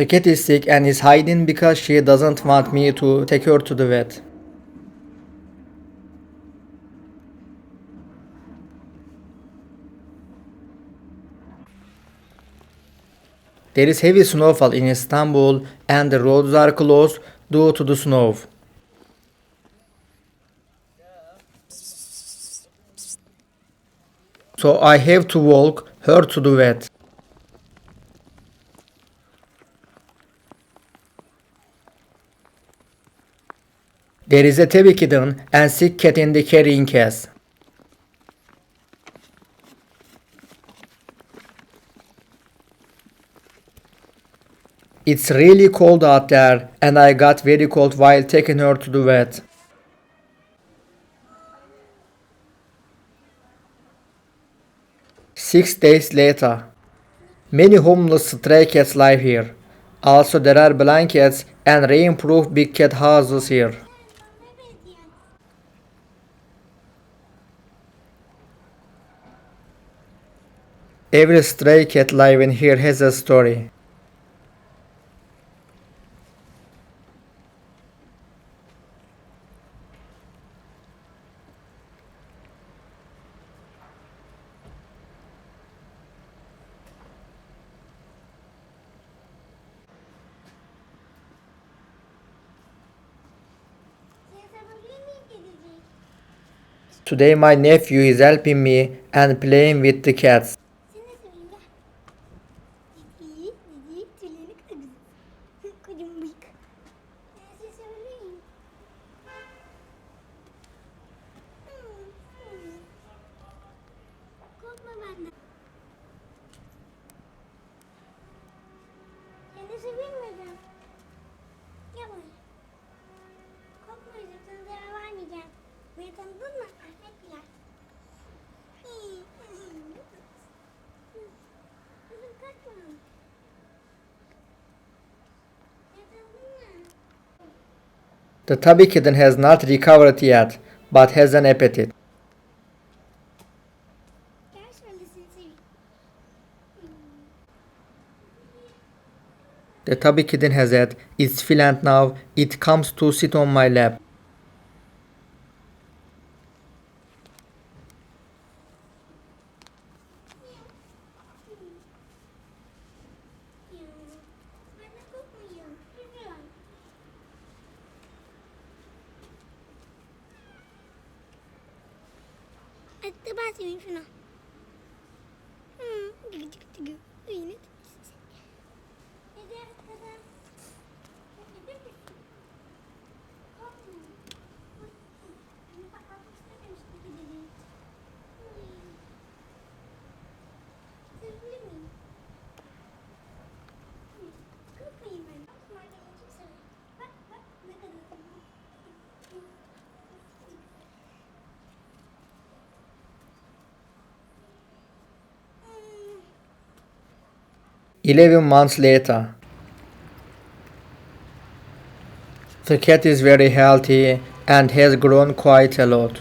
The cat is sick and is hiding because she doesn't want me to take her to the vet. There is heavy snowfall in Istanbul and the roads are closed due to the snow. So I have to walk her to the vet. There is a tabby kitten and sick cat in the carrying case. It's really cold out there and I got very cold while taking her to the vet. 6 days later. Many homeless stray cats live here. Also there are blankets and rainproof big cat houses here. Every stray cat living here has a story. Today my nephew is helping me and playing with the cats. The tabby kitten has not recovered yet, but has an appetite. The tabby kitten has had its fill and now it comes to sit on my lap. Hadi basayım şuna. Tıkı tıkı tıkı. Yine. "11 months later. The cat is very healthy and has grown quite a lot.